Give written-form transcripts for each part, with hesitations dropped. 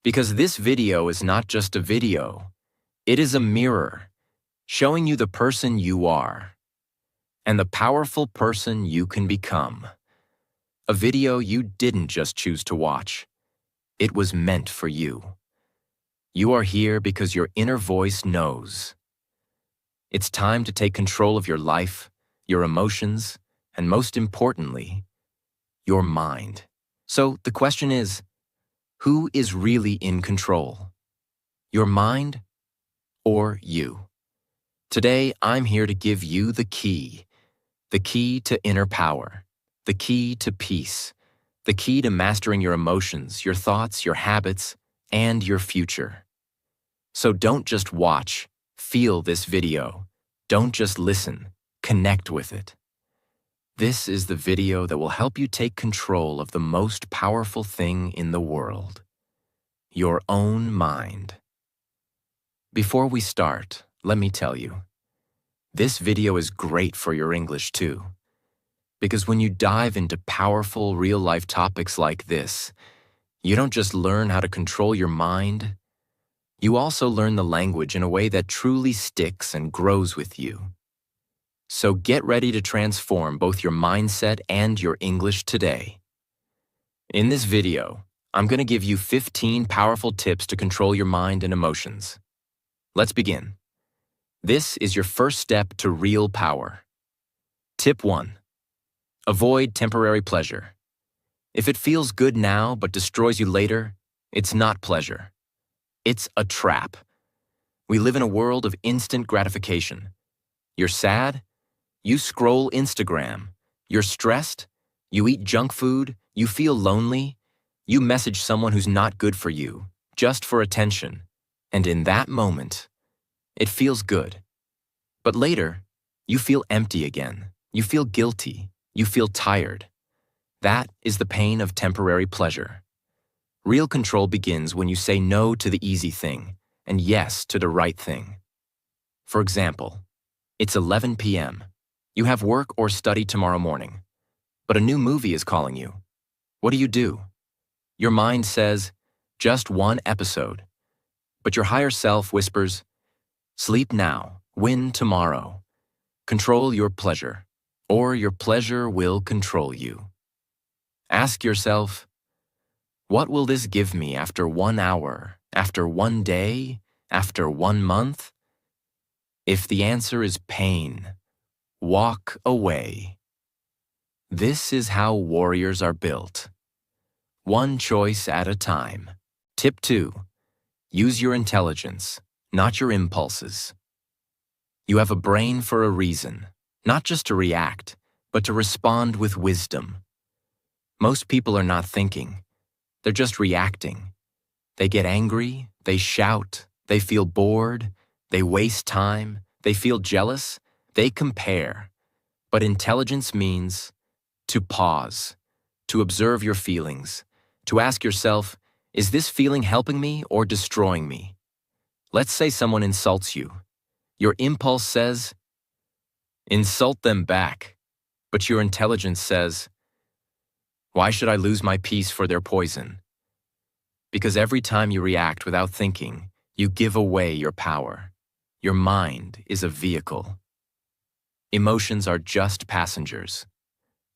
Because this video is not just a video, it is a mirror showing you the person you are and the powerful person you can become. A video you didn't just choose to watch. It was meant for you. You are here because your inner voice knows. It's time to take control of your life, your emotions, and most importantly, your mind. So the question is, who is really in control? Your mind or you? Today, I'm here to give you the key to inner power, the key to peace, the key to mastering your emotions, your thoughts, your habits, and your future. So don't just watch, feel this video. Don't just listen, connect with it. This is the video that will help you take control of the most powerful thing in the world, your own mind. Before we start, let me tell you, this video is great for your English too. Because when you dive into powerful, real-life topics like this, you don't just learn how to control your mind, you also learn the language in a way that truly sticks and grows with you. So get ready to transform both your mindset and your English today. In this video, I'm going to give you 15 powerful tips to control your mind and emotions. Let's begin. This is your first step to real power. Tip 1. Avoid temporary pleasure. If it feels good now but destroys you later, it's not pleasure. It's a trap. We live in a world of instant gratification. You're sad? You scroll Instagram. You're stressed? You eat junk food? You feel lonely? You message someone who's not good for you, just for attention. And in that moment, it feels good. But later, you feel empty again. You feel guilty. You feel tired. That is the pain of temporary pleasure. Real control begins when you say no to the easy thing and yes to the right thing. For example, it's 11 p.m. You have work or study tomorrow morning, but a new movie is calling you. What do? Your mind says, just one episode. But your higher self whispers, sleep now, win tomorrow. Control your pleasure, or your pleasure will control you. Ask yourself, what will this give me after 1 hour, after 1 day, after 1 month? If the answer is pain, walk away. This is how warriors are built. One choice at a time. Tip 2. Use your intelligence, not your impulses. You have a brain for a reason, not just to react, but to respond with wisdom. Most people are not thinking. They're just reacting. They get angry, they shout, they feel bored, they waste time, they feel jealous, they compare. But intelligence means to pause, to observe your feelings, to ask yourself, is this feeling helping me or destroying me? Let's say someone insults you. Your impulse says, insult them back. But your intelligence says, why should I lose my peace for their poison? Because every time you react without thinking, you give away your power. Your mind is a vehicle. Emotions are just passengers.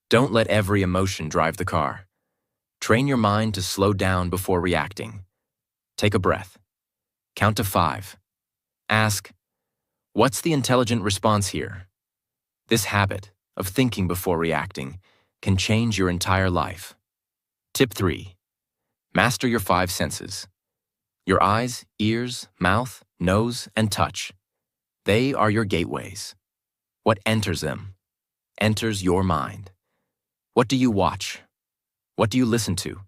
Don't let every emotion drive the car. Train your mind to slow down before reacting. Take a breath. Count to 5. Ask, what's the intelligent response here? This habit of thinking before reacting can change your entire life. Tip 3. Master your 5 senses. Your eyes, ears, mouth, nose, and touch. They are your gateways. What enters them enters your mind. What do you watch? What do you listen to?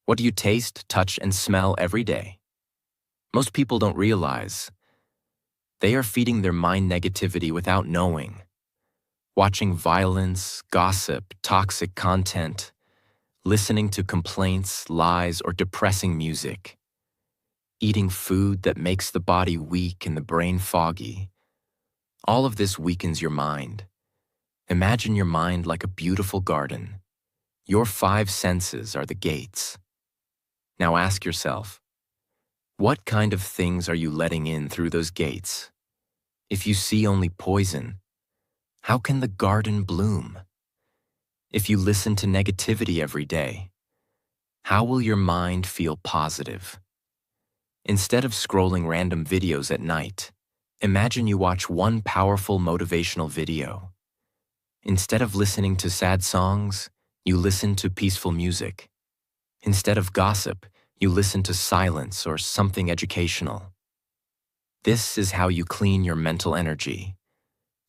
What do you taste, touch, and smell every day? Most people don't realize they are feeding their mind negativity without knowing. Watching violence, gossip, toxic content, listening to complaints, lies, or depressing music, eating food that makes the body weak and the brain foggy. All of this weakens your mind. Imagine your mind like a beautiful garden. Your 5 senses are the gates. Now ask yourself, What kind of things are you letting in through those gates? If you see only poison, how can the garden bloom? If you listen to negativity every day, how will your mind feel positive? Instead of scrolling random videos at night, imagine you watch one powerful motivational video. Instead of listening to sad songs, you listen to peaceful music. Instead of gossip, you listen to silence or something educational. This is how you clean your mental energy.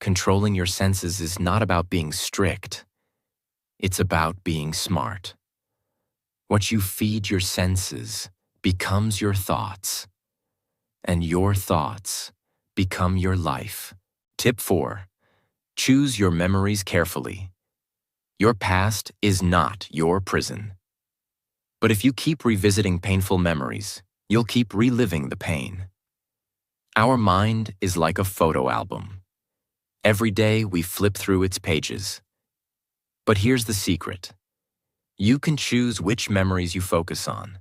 Controlling your senses is not about being strict. It's about being smart. What you feed your senses becomes your thoughts, and your thoughts become your life. Tip 4. Choose your memories carefully. Your past is not your prison. But if you keep revisiting painful memories, you'll keep reliving the pain. Our mind is like a photo album. Every day we flip through its pages. But here's the secret. You can choose which memories you focus on.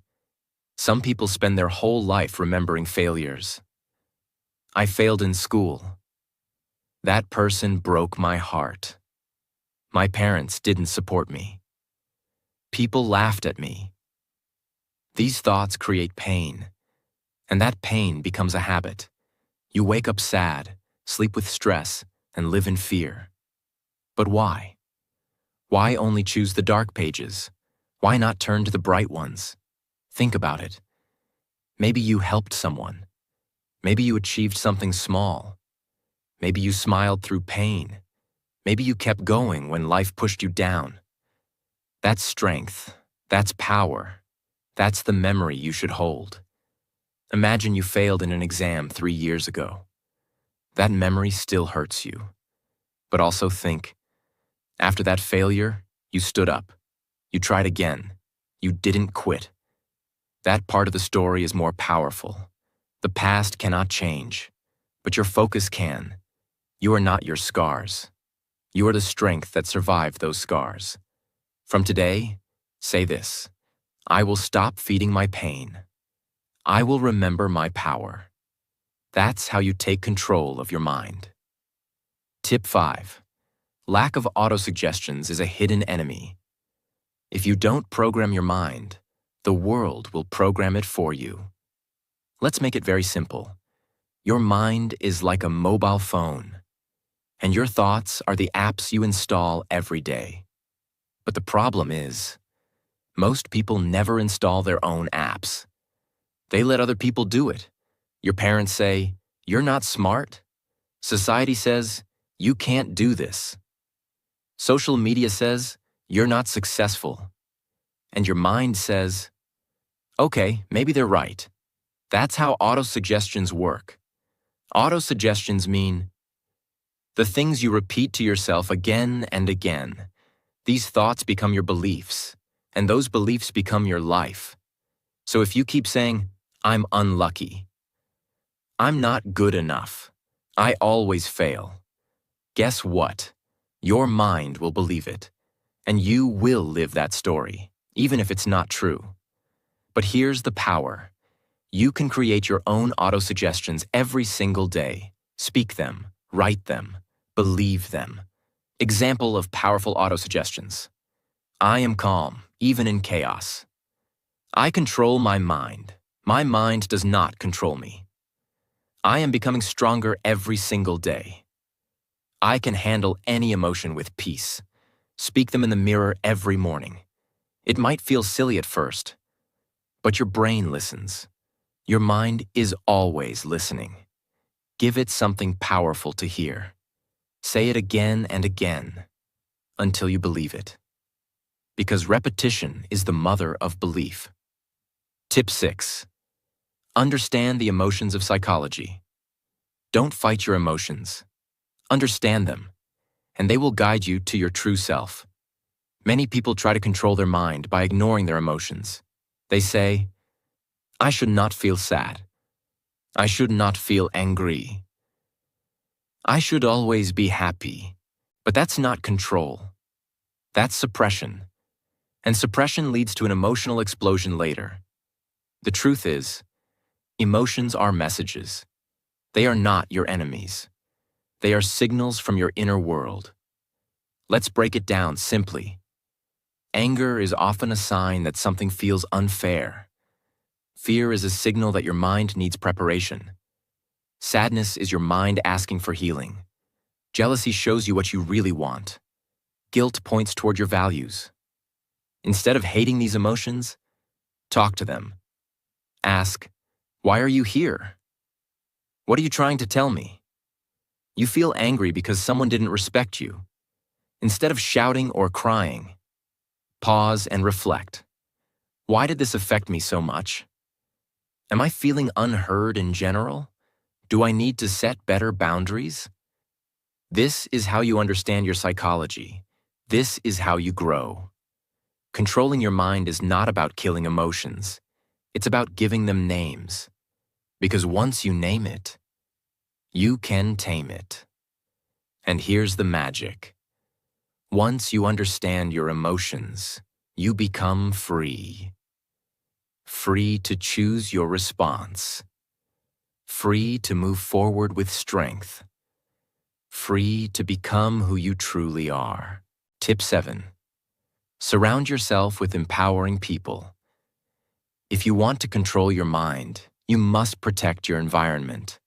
Some people spend their whole life remembering failures. I failed in school. That person broke my heart. My parents didn't support me. People laughed at me. These thoughts create pain, and that pain becomes a habit. You wake up sad, sleep with stress, and live in fear. But why? Why only choose the dark pages? Why not turn to the bright ones? Think about it. Maybe you helped someone. Maybe you achieved something small. Maybe you smiled through pain. Maybe you kept going when life pushed you down. That's strength. That's power. That's the memory you should hold. Imagine you failed in an exam 3 years ago. That memory still hurts you. But also think, after that failure, you stood up. You tried again. You didn't quit. That part of the story is more powerful. The past cannot change, but your focus can. You are not your scars. You are the strength that survived those scars. From today, say this: I will stop feeding my pain. I will remember my power. That's how you take control of your mind. Tip 5. Lack of autosuggestions is a hidden enemy. If you don't program your mind, the world will program it for you. Let's make it very simple. Your mind is like a mobile phone, and your thoughts are the apps you install every day. But the problem is, most people never install their own apps. They let other people do it. Your parents say, "You're not smart." Society says, "You can't do this." Social media says, "You're not successful." And your mind says, "Okay, maybe they're right." That's how autosuggestions work. Autosuggestions mean the things you repeat to yourself again and again. These thoughts become your beliefs, and those beliefs become your life. So if you keep saying, "I'm unlucky," "I'm not good enough," "I always fail," guess what? Your mind will believe it, and you will live that story, even if it's not true. But here's the power. You can create your own autosuggestions every single day. Speak them, write them, believe them. Example of powerful autosuggestions. I am calm, even in chaos. I control my mind. My mind does not control me. I am becoming stronger every single day. I can handle any emotion with peace. Speak them in the mirror every morning. It might feel silly at first, but your brain listens. Your mind is always listening. Give it something powerful to hear. Say it again and again until you believe it. Because repetition is the mother of belief. Tip 6. Understand the emotions of psychology. Don't fight your emotions. Understand them, and they will guide you to your true self. Many people try to control their mind by ignoring their emotions. They say, "I should not feel sad. I should not feel angry. I should always be happy." But that's not control. That's suppression. And suppression leads to an emotional explosion later. The truth is, Emotions are messages. They are not your enemies. They are signals from your inner world. Let's break it down simply. Anger is often a sign that something feels unfair. Fear is a signal that your mind needs preparation. Sadness is your mind asking for healing. Jealousy shows you what you really want. Guilt points toward your values. Instead of hating these emotions, talk to them. Ask, why are you here? What are you trying to tell me? You feel angry because someone didn't respect you. Instead of shouting or crying, pause and reflect. Why did this affect me so much? Am I feeling unheard in general? Do I need to set better boundaries? This is how you understand your psychology. This is how you grow. Controlling your mind is not about killing emotions. It's about giving them names. Because once you name it, you can tame it. And here's the magic. Once you understand your emotions, you become free. Free to choose your response. Free to move forward with strength. Free to become who you truly are. Tip 7. Surround yourself with empowering people. If you want to control your mind, you must protect your environment.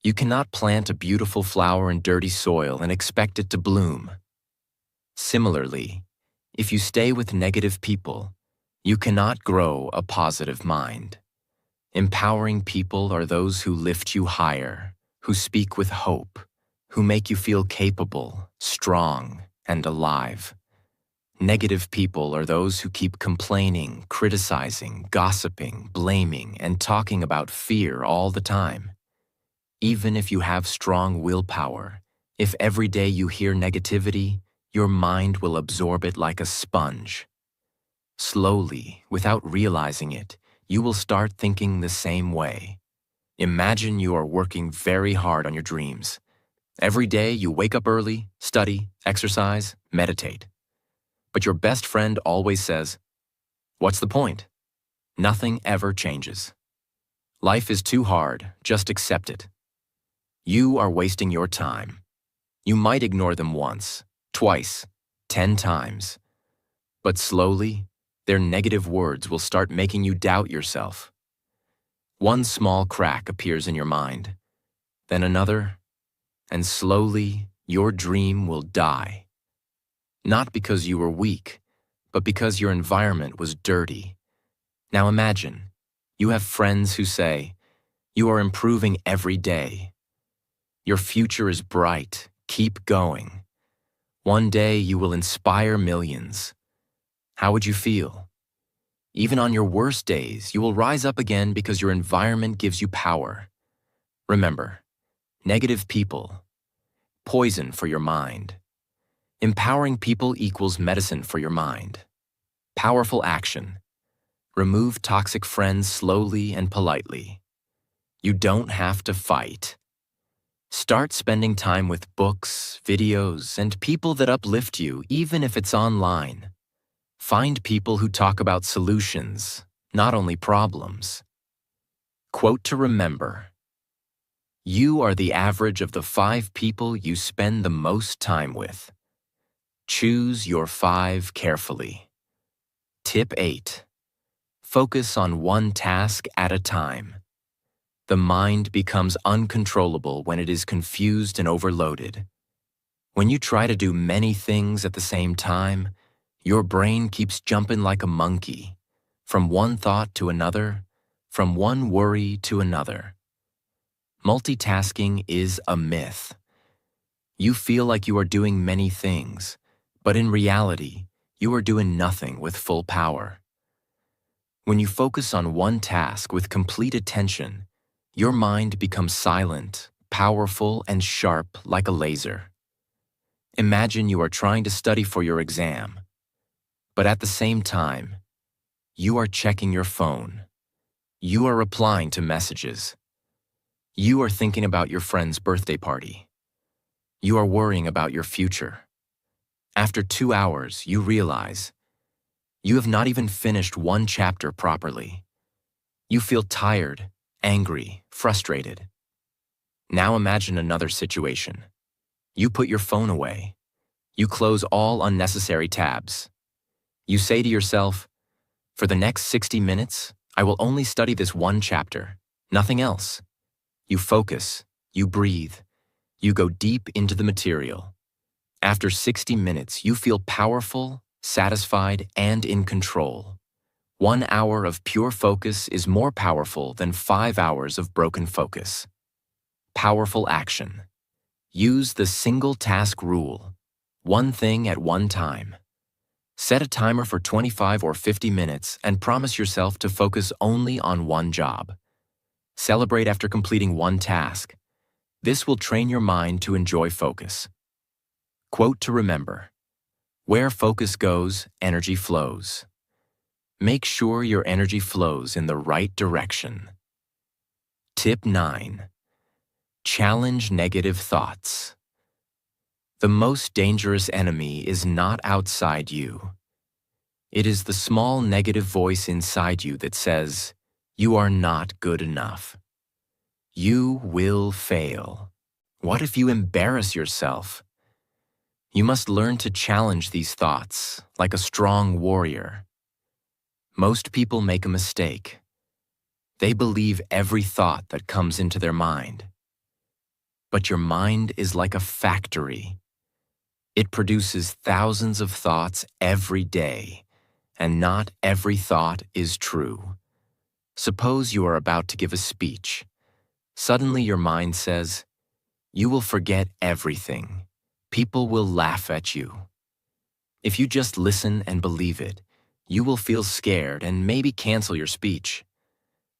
You cannot plant a beautiful flower in dirty soil and expect it to bloom. Similarly, if you stay with negative people, you cannot grow a positive mind. Empowering people are those who lift you higher, who speak with hope, who make you feel capable, strong, and alive. Negative people are those who keep complaining, criticizing, gossiping, blaming, and talking about fear all the time. Even if you have strong willpower, if every day you hear negativity, your mind will absorb it like a sponge. Slowly, without realizing it, you will start thinking the same way. Imagine you are working very hard on your dreams. Every day you wake up early, study, exercise, meditate. But your best friend always says, "What's the point? Nothing ever changes. Life is too hard, just accept it." You are wasting your time. You might ignore them once, twice, 10 times. But slowly, their negative words will start making you doubt yourself. One small crack appears in your mind, then another, and slowly your dream will die. Not because you were weak, but because your environment was dirty. Now imagine, you have friends who say, "You are improving every day. Your future is bright, keep going. One day you will inspire millions." How would you feel? Even on your worst days, you will rise up again because your environment gives you power. Remember, negative people, poison for your mind. Empowering people equals medicine for your mind. Powerful action. Remove toxic friends slowly and politely. You don't have to fight. Start spending time with books, videos, and people that uplift you, even if it's online. Find people who talk about solutions, not only problems. Quote to remember: you are the average of the 5 people you spend the most time with. Choose your 5 carefully. Tip 8. Focus on one task at a time. The mind becomes uncontrollable when it is confused and overloaded. When you try to do many things at the same time, your brain keeps jumping like a monkey, from one thought to another, from one worry to another. Multitasking is a myth. You feel like you are doing many things, but in reality, you are doing nothing with full power. When you focus on one task with complete attention, your mind becomes silent, powerful, and sharp like a laser. Imagine you are trying to study for your exam, but at the same time, you are checking your phone. You are replying to messages. You are thinking about your friend's birthday party. You are worrying about your future. After 2 hours, you realize you have not even finished one chapter properly. You feel tired, angry, frustrated. Now imagine another situation. You put your phone away. You close all unnecessary tabs. You say to yourself, for the next 60 minutes, I will only study this one chapter, nothing else. You focus, you breathe, you go deep into the material. After 60 minutes, you feel powerful, satisfied, and in control. 1 hour of pure focus is more powerful than 5 hours of broken focus. Powerful action. Use the single task rule. One thing at one time. Set a timer for 25 or 50 minutes and promise yourself to focus only on one job. Celebrate after completing one task. This will train your mind to enjoy focus. Quote to remember. Where focus goes, energy flows. Make sure your energy flows in the right direction. Tip 9. Challenge negative thoughts. The most dangerous enemy is not outside you. It is the small negative voice inside you that says, "You are not good enough. You will fail. What if you embarrass yourself?" You must learn to challenge these thoughts like a strong warrior. Most people make a mistake. They believe every thought that comes into their mind. But your mind is like a factory. It produces thousands of thoughts every day, and not every thought is true. Suppose you are about to give a speech. Suddenly your mind says, "You will forget everything. People will laugh at you." If you just listen and believe it, you will feel scared and maybe cancel your speech.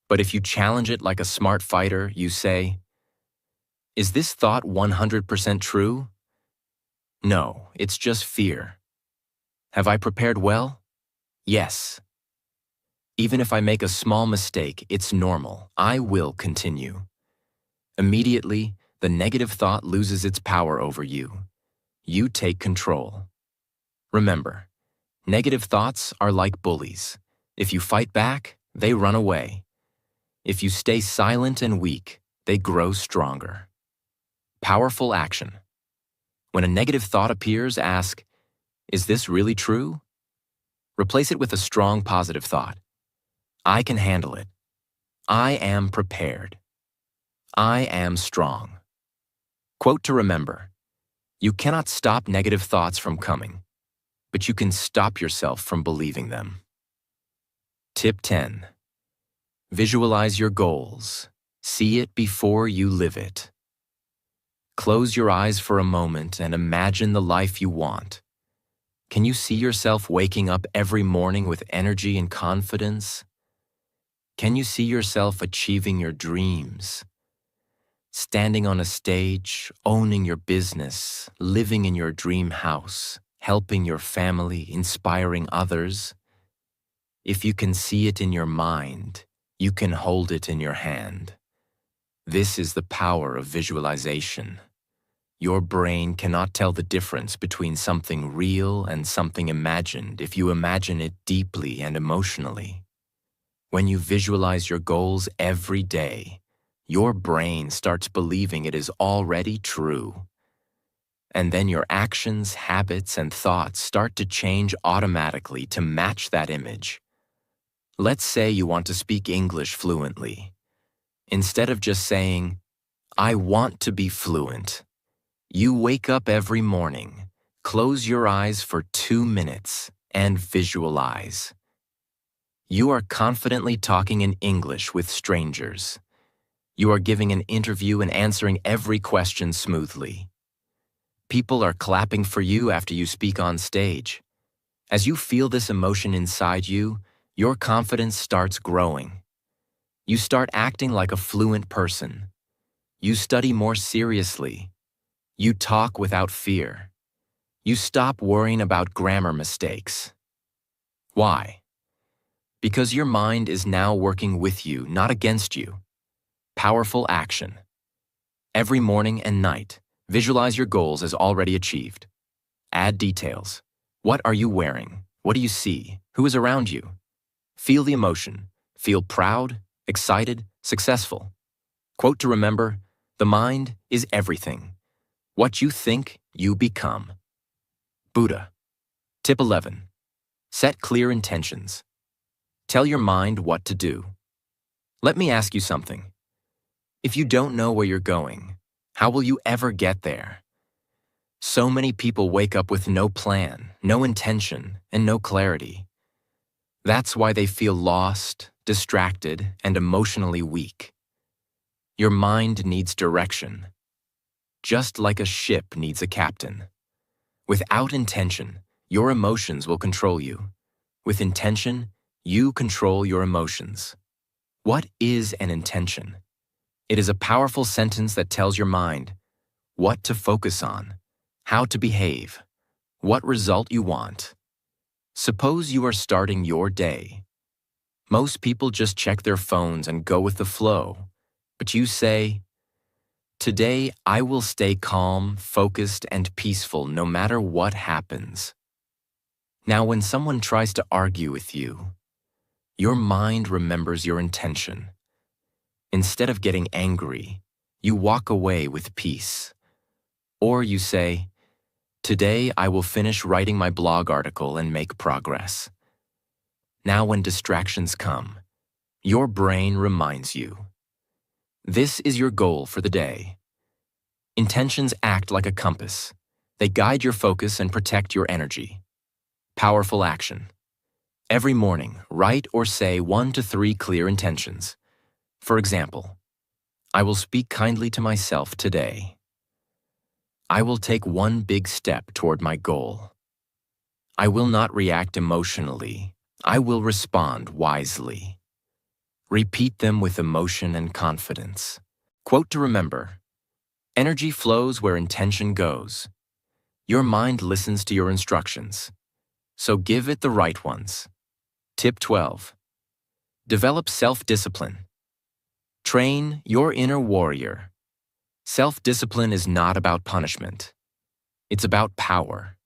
But if you challenge it like a smart fighter, you say, "Is this thought 100% true? No, it's just fear. Have I prepared well? Yes. Even if I make a small mistake, it's normal. I will continue." Immediately, the negative thought loses its power over you. You take control. Remember, negative thoughts are like bullies. If you fight back, they run away. If you stay silent and weak, they grow stronger. Powerful action. When a negative thought appears, ask, "Is this really true?" Replace it with a strong positive thought. "I can handle it. I am prepared. I am strong." Quote to remember. You cannot stop negative thoughts from coming, but you can stop yourself from believing them. Tip 10. Visualize your goals. See it before you live it. Close your eyes for a moment and imagine the life you want. Can you see yourself waking up every morning with energy and confidence? Can you see yourself achieving your dreams? Standing on a stage, owning your business, living in your dream house, helping your family, inspiring others? If you can see it in your mind, you can hold it in your hand. This is the power of visualization. Your brain cannot tell the difference between something real and something imagined if you imagine it deeply and emotionally. When you visualize your goals every day, your brain starts believing it is already true. And then your actions, habits, and thoughts start to change automatically to match that image. Let's say you want to speak English fluently. Instead of just saying, "I want to be fluent," you wake up every morning, close your eyes for 2 minutes, and visualize. You are confidently talking in English with strangers. You are giving an interview and answering every question smoothly. People are clapping for you after you speak on stage. As you feel this emotion inside you, your confidence starts growing. You start acting like a fluent person. You study more seriously. You talk without fear. You stop worrying about grammar mistakes. Why? Because your mind is now working with you, not against you. Powerful action. Every morning and night, visualize your goals as already achieved. Add details. What are you wearing? What do you see? Who is around you? Feel the emotion. Feel proud, excited, successful. Quote to remember, the mind is everything. What you think, you become. Buddha. Tip 11. Set clear intentions. Tell your mind what to do. Let me ask you something. If you don't know where you're going, how will you ever get there? So many people wake up with no plan, no intention, and no clarity. That's why they feel lost, distracted, and emotionally weak. Your mind needs direction, just like a ship needs a captain. Without intention, your emotions will control you. With intention, you control your emotions. What is an intention? It is a powerful sentence that tells your mind what to focus on, how to behave, what result you want. Suppose you are starting your day. Most people just check their phones and go with the flow, but you say, "Today I will stay calm, focused, and peaceful no matter what happens." Now, when someone tries to argue with you, your mind remembers your intention. Instead of getting angry, you walk away with peace. Or you say, "Today I will finish writing my blog article and make progress." Now when distractions come, your brain reminds you. This is your goal for the day. Intentions act like a compass. They guide your focus and protect your energy. Powerful action. Every morning, write or say 1 to 3 clear intentions. For example, I will speak kindly to myself today. I will take one big step toward my goal. I will not react emotionally. I will respond wisely. Repeat them with emotion and confidence. Quote to remember, energy flows where intention goes. Your mind listens to your instructions, so give it the right ones. Tip 12. Develop self-discipline. Train your inner warrior. Self-discipline is not about punishment. It's about power.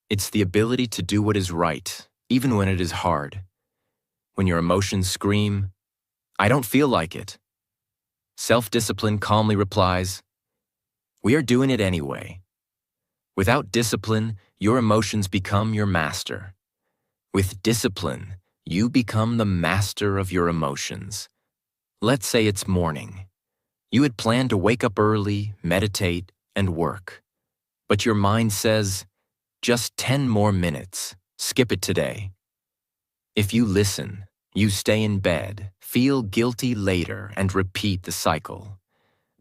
It's the ability to do what is right, even when it is hard. When your emotions scream, "I don't feel like it." Self-discipline calmly replies, "We are doing it anyway." Without discipline, your emotions become your master. With discipline, you become the master of your emotions. Let's say it's morning. You had planned to wake up early, meditate, and work. But your mind says, "Just 10 more minutes. Skip it today." If you listen, you stay in bed, feel guilty later, and repeat the cycle.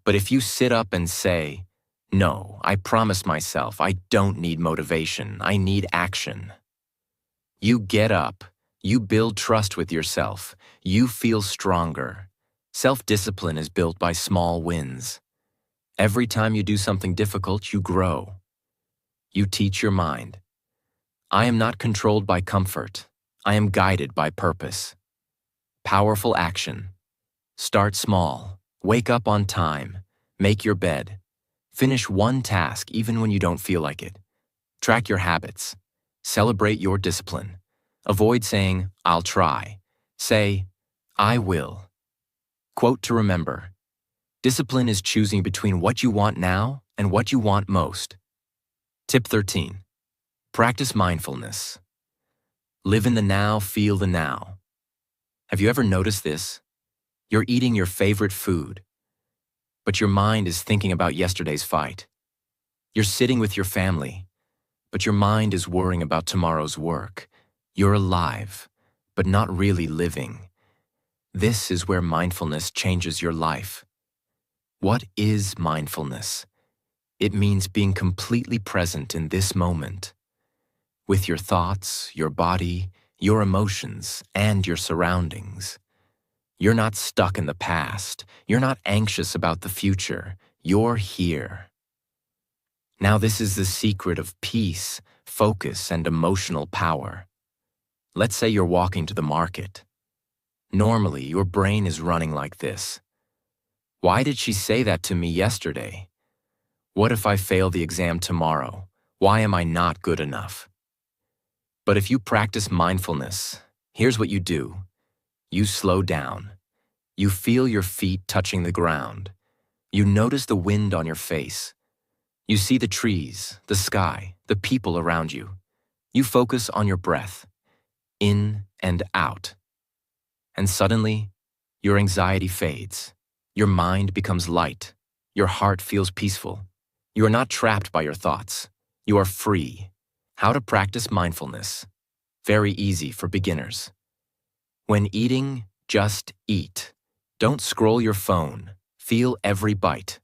But if you sit up and say, "No, I promised myself I don't need motivation, I need action." You get up, you build trust with yourself, you feel stronger. Self-discipline is built by small wins. Every time you do something difficult, you grow. You teach your mind, "I am not controlled by comfort. I am guided by purpose." Powerful action. Start small. Wake up on time. Make your bed. Finish one task even when you don't feel like it. Track your habits. Celebrate your discipline. Avoid saying, "I'll try." Say, "I will." Quote to remember, discipline is choosing between what you want now and what you want most. Tip 13. Practice mindfulness. Live in the now, feel the now. Have you ever noticed this? You're eating your favorite food, but your mind is thinking about yesterday's fight. You're sitting with your family, but your mind is worrying about tomorrow's work. You're alive, but not really living. This is where mindfulness changes your life. What is mindfulness? It means being completely present in this moment, with your thoughts, your body, your emotions, and your surroundings. You're not stuck in the past. You're not anxious about the future. You're here. Now, this is the secret of peace, focus, and emotional power. Let's say you're walking to the market. Normally, your brain is running like this. Why did she say that to me yesterday? What if I fail the exam tomorrow? Why am I not good enough? But if you practice mindfulness, here's what you do. You slow down. You feel your feet touching the ground. You notice the wind on your face. You see the trees, the sky, the people around you. You focus on your breath, in and out. And suddenly, your anxiety fades. Your mind becomes light. Your heart feels peaceful. You are not trapped by your thoughts. You are free. How to practice mindfulness. Very easy for beginners. When eating, just eat. Don't scroll your phone. Feel every bite.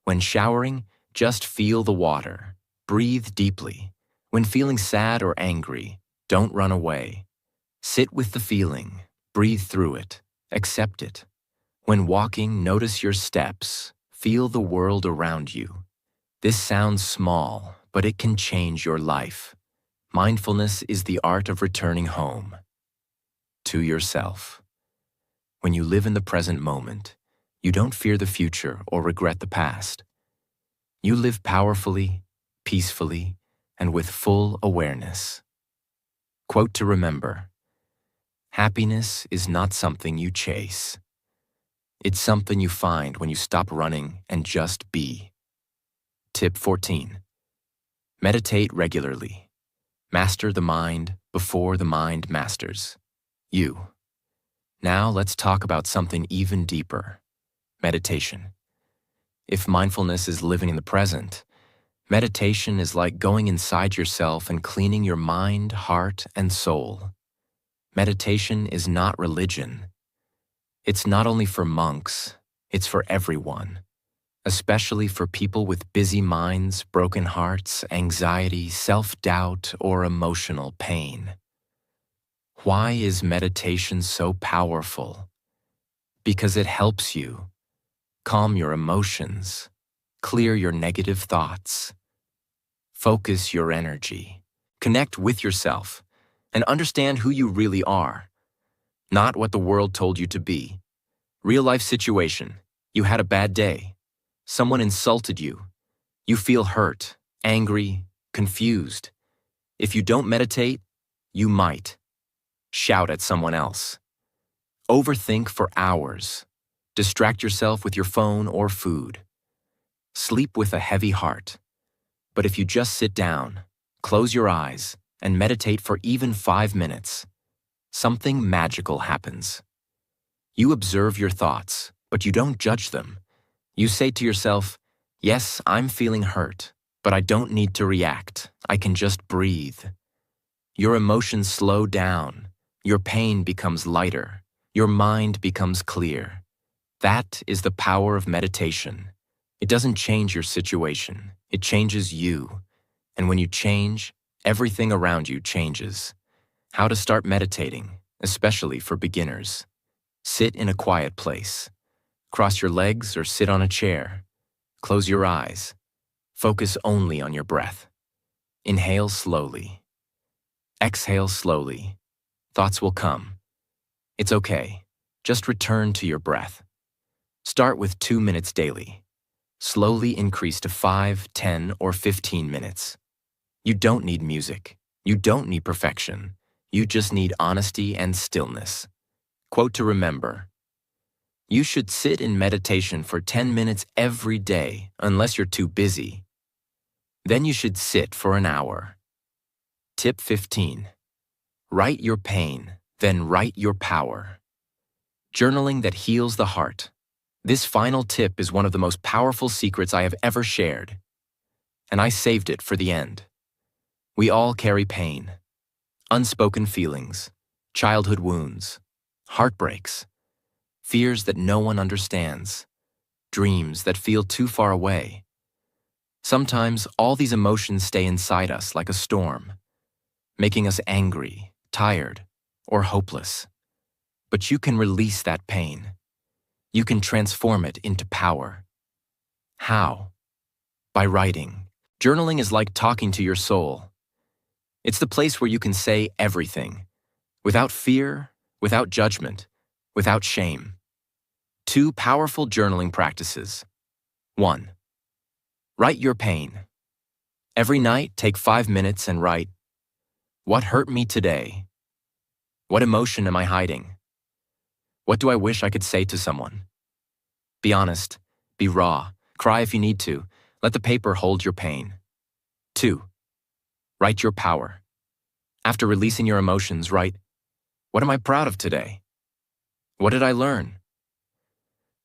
When showering, just feel the water. Breathe deeply. When feeling sad or angry, don't run away. Sit with the feeling. Breathe through it. Accept it. When walking, notice your steps. Feel the world around you. This sounds small, but it can change your life. Mindfulness is the art of returning home to yourself. When you live in the present moment, you don't fear the future or regret the past. You live powerfully, peacefully, and with full awareness. Quote to remember: happiness is not something you chase. It's something you find when you stop running and just be. Tip 14. Meditate regularly. Master the mind before the mind masters you. Now let's talk about something even deeper: meditation. If mindfulness is living in the present, meditation is like going inside yourself and cleaning your mind, heart, and soul. Meditation is not religion. It's not only for monks, it's for everyone, especially for people with busy minds, broken hearts, anxiety, self-doubt, or emotional pain. Why is meditation so powerful? Because it helps you calm your emotions, clear your negative thoughts, focus your energy, connect with yourself, and understand who you really are, not what the world told you to be. Real-life situation: you had a bad day. Someone insulted you. You feel hurt, angry, confused. If you don't meditate, you might shout at someone else. Overthink for hours. Distract yourself with your phone or food. Sleep with a heavy heart. But if you just sit down, close your eyes, and meditate for even 5 minutes, something magical happens. You observe your thoughts, but you don't judge them. You say to yourself, yes, I'm feeling hurt, but I don't need to react. I can just breathe. Your emotions slow down. Your pain becomes lighter. Your mind becomes clear. That is the power of meditation. It doesn't change your situation. It changes you. And when you change, everything around you changes. How to start meditating, especially for beginners. Sit in a quiet place. Cross your legs or sit on a chair. Close your eyes. Focus only on your breath. Inhale slowly. Exhale slowly. Thoughts will come. It's okay. Just return to your breath. Start with 2 minutes daily. Slowly increase to 5, 10, or 15 minutes. You don't need music. You don't need perfection. You just need honesty and stillness. Quote to remember: you should sit in meditation for 10 minutes every day, unless you're too busy. Then you should sit for an hour. Tip 15. Write your pain, then write your power. Journaling that heals the heart. This final tip is one of the most powerful secrets I have ever shared, and I saved it for the end. We all carry pain, unspoken feelings, childhood wounds, heartbreaks, fears that no one understands, dreams that feel too far away. Sometimes all these emotions stay inside us like a storm, making us angry, tired, or hopeless. But you can release that pain. You can transform it into power. How? By writing. Journaling is like talking to your soul. It's the place where you can say everything, without fear, without judgment, without shame. 2 powerful journaling practices. 1. Write your pain. Every night, take 5 minutes and write, what hurt me today? What emotion am I hiding? What do I wish I could say to someone? Be honest. Be raw. Cry if you need to. Let the paper hold your pain. 2. Write your power. After releasing your emotions, write, what am I proud of today? What did I learn?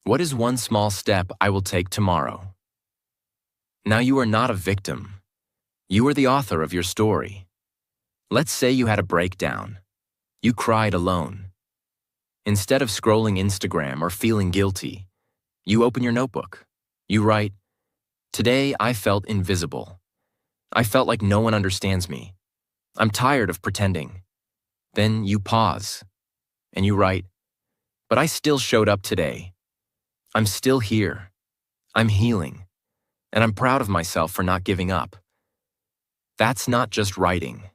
What is one small step I will take tomorrow? Now you are not a victim. You are the author of your story. Let's say you had a breakdown. You cried alone. Instead of scrolling Instagram or feeling guilty, you open your notebook. You write, today I felt invisible. I felt like no one understands me. I'm tired of pretending. Then you pause, and you write, but I still showed up today. I'm still here. I'm healing. And I'm proud of myself for not giving up. That's not just writing.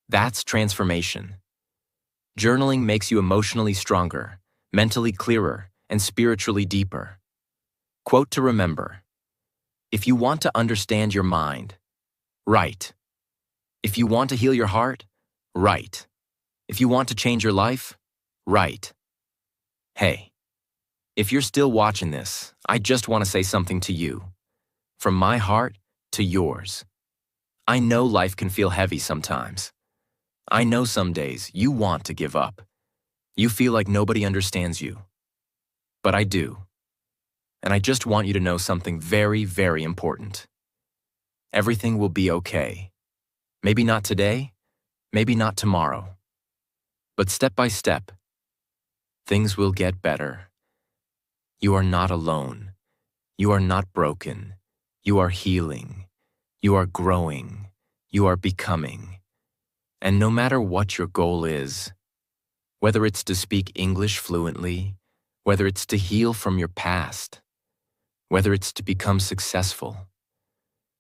That's transformation. Journaling makes you emotionally stronger, mentally clearer, and spiritually deeper. Quote to remember. If you want to understand your mind, write. If you want to heal your heart, write. If you want to change your life, write. Hey, if you're still watching this, I just want to say something to you. From my heart to yours. I know life can feel heavy sometimes. I know some days you want to give up. You feel like nobody understands you. But I do. And I just want you to know something very, very important. Everything will be okay. Maybe not today, maybe not tomorrow. But step by step, things will get better. You are not alone. You are not broken. You are healing. You are growing. You are becoming. And no matter what your goal is, whether it's to speak English fluently, whether it's to heal from your past, whether it's to become successful,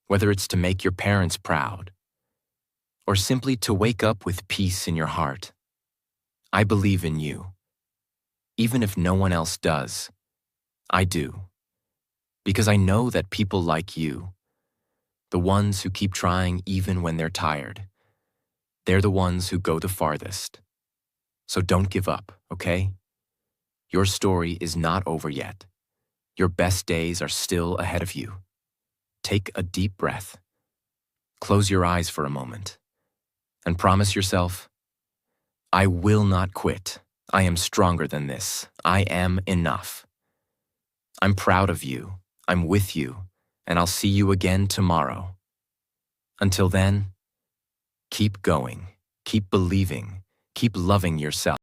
whether it's to make your parents proud, or simply to wake up with peace in your heart, I believe in you. Even if no one else does, I do. Because I know that people like you, the ones who keep trying even when they're tired, they're the ones who go the farthest. So don't give up, okay? Your story is not over yet. Your best days are still ahead of you. Take a deep breath. Close your eyes for a moment. And promise yourself, I will not quit. I am stronger than this. I am enough. I'm proud of you. I'm with you. And I'll see you again tomorrow. Until then, keep going. Keep believing. Keep loving yourself.